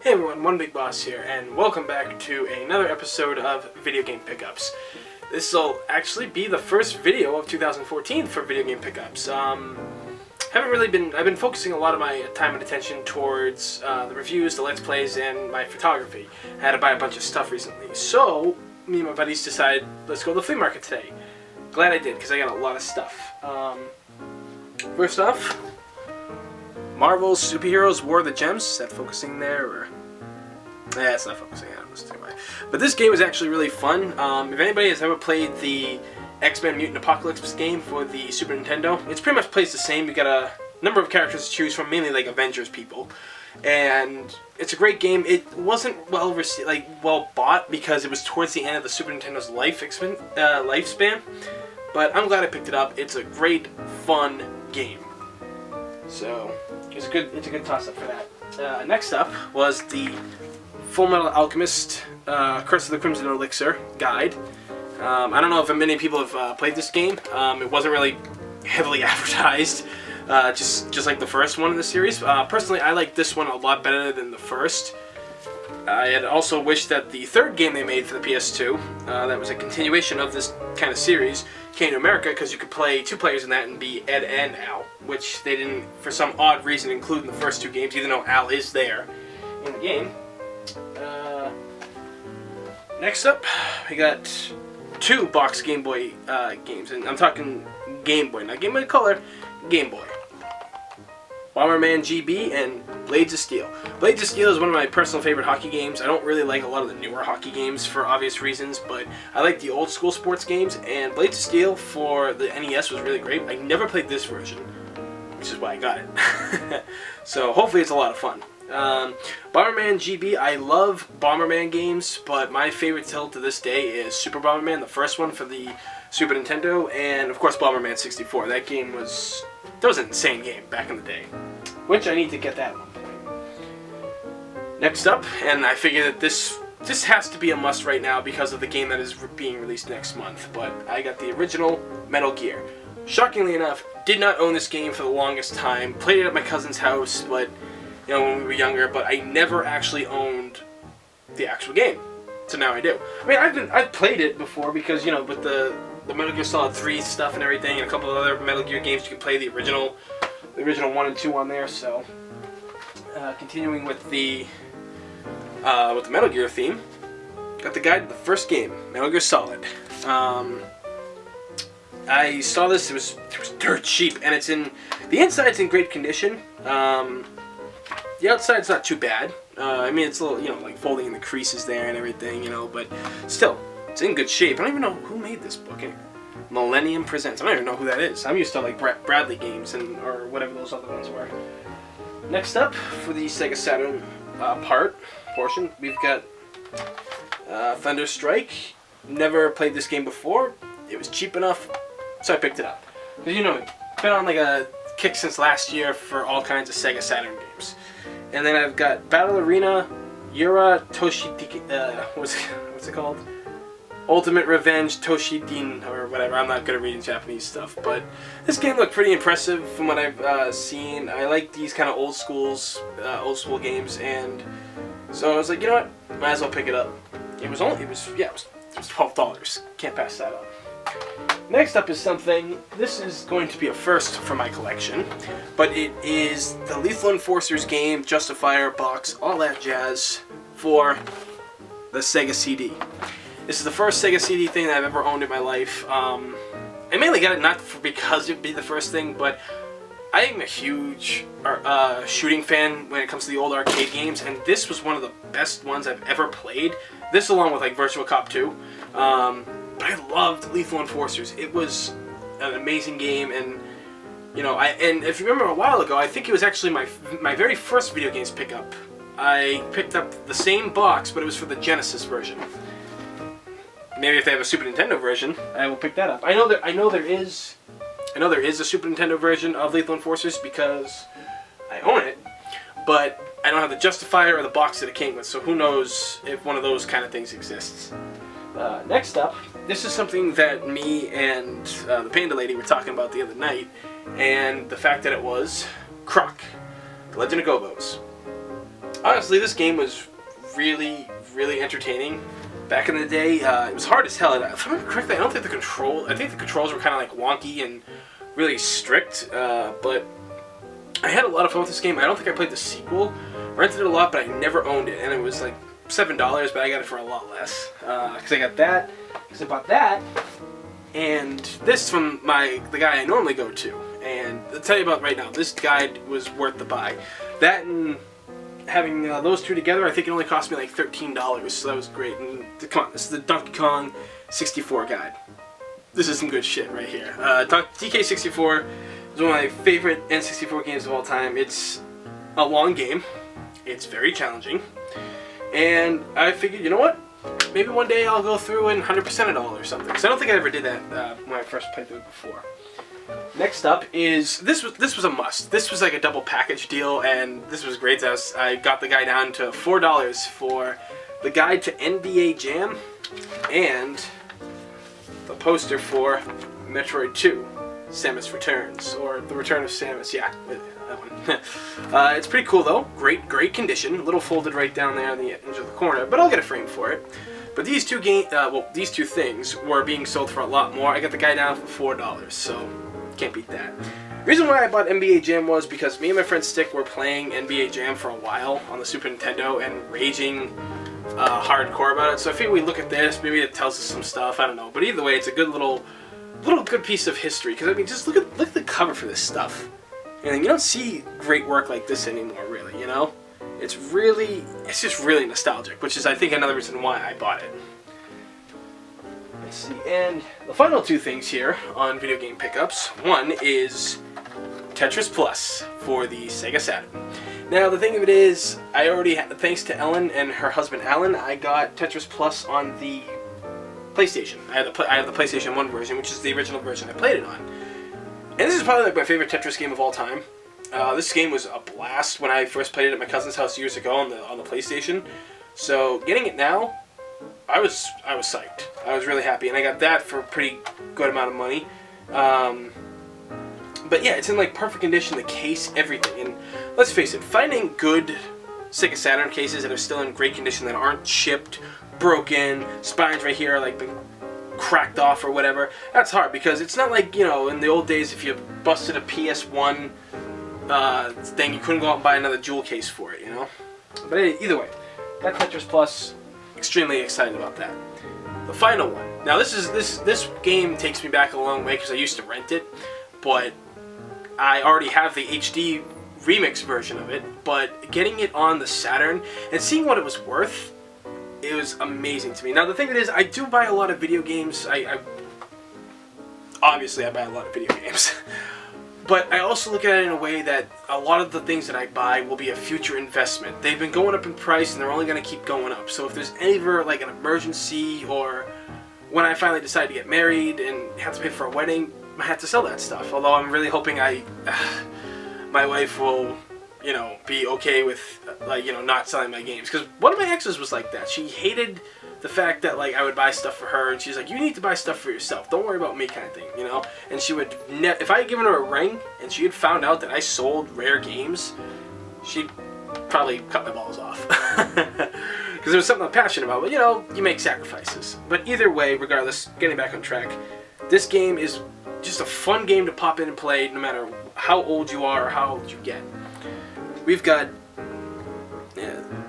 Hey everyone, One Big Boss here, and welcome back to another episode of Video Game Pickups. This will actually be the first video of 2014 for Video Game Pickups. I've been focusing a lot of my time and attention towards the reviews, the Let's Plays, and my photography. I had to buy a bunch of stuff recently, so me and my buddies decided, let's go to the flea market today. Glad I did, because I got a lot of stuff. First off, Marvel's Superheroes War of the Gems. Is that focusing there, or? Yeah, it's not focusing. I don't know. But this game is actually really fun. If anybody has ever played the X-Men Mutant Apocalypse game for the Super Nintendo, it's pretty much plays the same. You got a number of characters to choose from, mainly like Avengers people, and it's a great game. It wasn't well received, well bought, because it was towards the end of the Super Nintendo's lifespan. But I'm glad I picked it up. It's a great, fun game. So it's a good toss-up for that. Next up was the Fullmetal Alchemist Curse of the Crimson Elixir guide. I don't know if many people have played this game. It wasn't really heavily advertised, just like the first one in the series. Personally, I like this one a lot better than the first. I had also wished that the third game they made for the PS2, that was a continuation of this kind of series, came to America, because you could play two players in that and be Ed and Al, which they didn't, for some odd reason, include in the first two games, even though Al is there in the game. Next up, we got two box Game Boy games, and I'm talking Game Boy, not Game Boy Color, Game Boy. Bomberman GB and Blades of Steel. Blades of Steel is one of my personal favorite hockey games. I don't really like a lot of the newer hockey games for obvious reasons, but I like the old school sports games, and Blades of Steel for the NES was really great. I never played this version, which is why I got it. So hopefully it's a lot of fun. Bomberman GB, I love Bomberman games, but my favorite till to this day is Super Bomberman, the first one for the Super Nintendo, and of course Bomberman 64. That was an insane game back in the day, which I need to get that at one point. Next up, and I figure that this has to be a must right now because of the game that is being released next month, but I got the original Metal Gear. Shockingly enough, did not own this game for the longest time. Played it at my cousin's house, but when we were younger, but I never actually owned the actual game. So now I do. I mean, I've played it before because, with the Metal Gear Solid 3 stuff and everything, and a couple of other Metal Gear games, you can play the original 1 and 2 on there. So, continuing with the Metal Gear theme, got the guide to the first game, Metal Gear Solid. I saw this. It was dirt cheap, and the inside's in great condition. The outside's not too bad. I mean, it's a little, like folding in the creases there and everything, but still, it's in good shape. I don't even know who made this book. Millennium Presents. I don't even know who that is. I'm used to like Bradley games or whatever those other ones were. Next up, for the Sega Saturn portion, we've got Thunder Strike. Never played this game before. It was cheap enough, so I picked it up. Because been on like a kick since last year for all kinds of Sega Saturn games. And then I've got Battle Arena, Yura Toshidiki, what's it called? Ultimate Revenge Toshidin, or whatever. I'm not good at reading Japanese stuff, but this game looked pretty impressive from what I've seen. I like these kind of old school games, and so I was like, you know what? Might as well pick it up. It was $12. Can't pass that up. Next up is something, this is going to be a first for my collection, but it is the Lethal Enforcers game, Justifier box, all that jazz for the Sega CD. This is the first Sega CD thing that I've ever owned in my life. I mainly got it not because it'd be the first thing, but I am a huge shooting fan when it comes to the old arcade games, and this was one of the best ones I've ever played. This along with like Virtua Cop 2. But I loved Lethal Enforcers. It was an amazing game, and and if you remember a while ago, I think it was actually my very first video games pickup. I picked up the same box, but it was for the Genesis version. Maybe if they have a Super Nintendo version, I will pick that up. I know there is a Super Nintendo version of Lethal Enforcers because I own it, but I don't have the Justifier or the box that it came with. So who knows if one of those kind of things exists. Next up, this is something that me and the Panda Lady were talking about the other night, and the fact that it was Croc, The Legend of Gobos. Honestly, this game was really, really entertaining. Back in the day, it was hard as hell. If I remember correctly, I think the controls were kind of like wonky and really strict, but I had a lot of fun with this game. I don't think I played the sequel. Rented it a lot, but I never owned it, and it was like $7, but I got it for a lot less. Because I got that, because I bought that, and this from the guy I normally go to. And I'll tell you about right now, this guide was worth the buy. That and having those two together, I think it only cost me like $13, so that was great. And come on, this is the Donkey Kong 64 guide. This is some good shit right here. DK64 is one of my favorite N64 games of all time. It's a long game. It's very challenging. And I figured, you know what? Maybe one day I'll go through and 100% it all or something. Because I don't think I ever did that when I first played through it before. Next up is, this was a must. This was like a double package deal, and this was great. I got the guy down to $4 for the guide to NBA Jam and the poster for Metroid 2, Samus Returns, or The Return of Samus, yeah, that one. It's pretty cool though, great condition, a little folded right down there on the edge of the corner, but I'll get a frame for it. But these two these two things were being sold for a lot more. I got the guy down for $4, so can't beat that. The reason why I bought NBA Jam was because me and my friend Stick were playing NBA Jam for a while on the Super Nintendo and raging hardcore about it. So I figured we'd look at this, maybe it tells us some stuff, I don't know. But either way, it's a good little good piece of history. Because I mean, just look at the cover for this stuff. And you don't see great work like this anymore, really, you know? It's just really nostalgic, which is, I think, another reason why I bought it. Let's see, and the final two things here on video game pickups. One is Tetris Plus for the Sega Saturn. Now, the thing of it is, I already, thanks to Ellen and her husband Alan, I got Tetris Plus on the PlayStation. I have the PlayStation 1 version, which is the original version I played it on. And this is probably like my favorite Tetris game of all time. This game was a blast when I first played it at my cousin's house years ago on the PlayStation. So getting it now, I was psyched. I was really happy, and I got that for a pretty good amount of money. But yeah, it's in like perfect condition, the case, everything. And let's face it, finding good Sega Saturn cases that are still in great condition, that aren't chipped, broken, spines right here like been cracked off or whatever, that's hard, because it's not like, you know, in the old days if you busted a PS1 thing, you couldn't go out and buy another jewel case for it, you know. But either way, that Tetris Plus, extremely excited about that. The final one. Now this game takes me back a long way because I used to rent it, but I already have the HD remix version of it. But getting it on the Saturn and seeing what it was worth, it was amazing to me. Now the thing is, I do buy a lot of video games. Obviously I buy a lot of video games. But I also look at it in a way that a lot of the things that I buy will be a future investment. They've been going up in price and they're only going to keep going up. So if there's ever like an emergency, or when I finally decide to get married and have to pay for a wedding, I have to sell that stuff. Although I'm really hoping my wife will, you know, be okay with like, you know, not selling my games. Because one of my exes was like that. She hated the fact that like I would buy stuff for her, and she's like, you need to buy stuff for yourself, don't worry about me, kind of thing, you know. And she would if I had given her a ring and she had found out that I sold rare games, she'd probably cut my balls off. Because it was something I'm passionate about. But you know, you make sacrifices. But either way, regardless, getting back on track, this game is just a fun game to pop in and play no matter how old you are or how old you get. We've got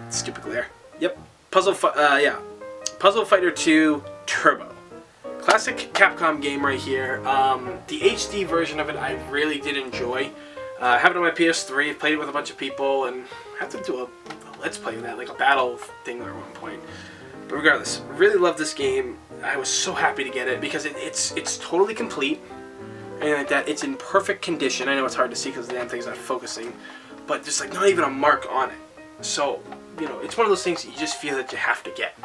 stupid glare. Yep. Puzzle Fighter 2 Turbo. Classic Capcom game right here. The HD version of it I really did enjoy. I have it on my PS3, played it with a bunch of people, and I have to do a Let's Play of that, like a battle thing at one point. But regardless, really love this game. I was so happy to get it because it's totally complete. And like that, it's in perfect condition. I know it's hard to see because the damn thing's not focusing, but there's like not even a mark on it. So, you know, it's one of those things that you just feel that you have to get.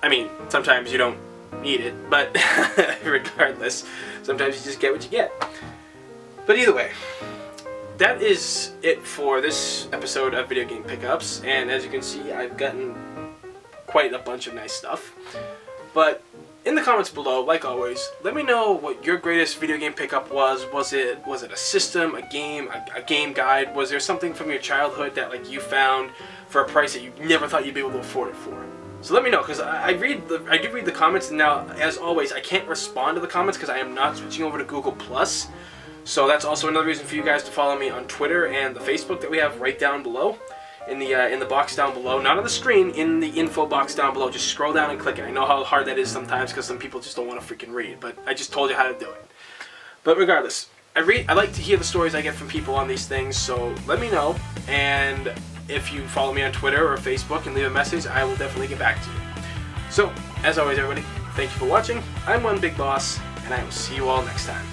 I mean, sometimes you don't need it, but regardless, sometimes you just get what you get. But either way, that is it for this episode of Video Game Pickups, and as you can see, I've gotten quite a bunch of nice stuff. But in the comments below, like always, let me know what your greatest video game pickup was. Was it a system, a game guide? Was there something from your childhood that like you found for a price that you never thought you'd be able to afford it for? So let me know, because I do read the comments, and now, as always, I can't respond to the comments because I am not switching over to Google+. So that's also another reason for you guys to follow me on Twitter and the Facebook that we have right down below. In the box down below, not on the screen, in the info box down below. Just scroll down and click it. I know how hard that is sometimes because some people just don't want to freaking read, but I just told you how to do it. But regardless, I like to hear the stories I get from people on these things, so let me know. And if you follow me on Twitter or Facebook and leave a message, I will definitely get back to you. So, as always, everybody, thank you for watching. I'm One Big Boss, and I will see you all next time.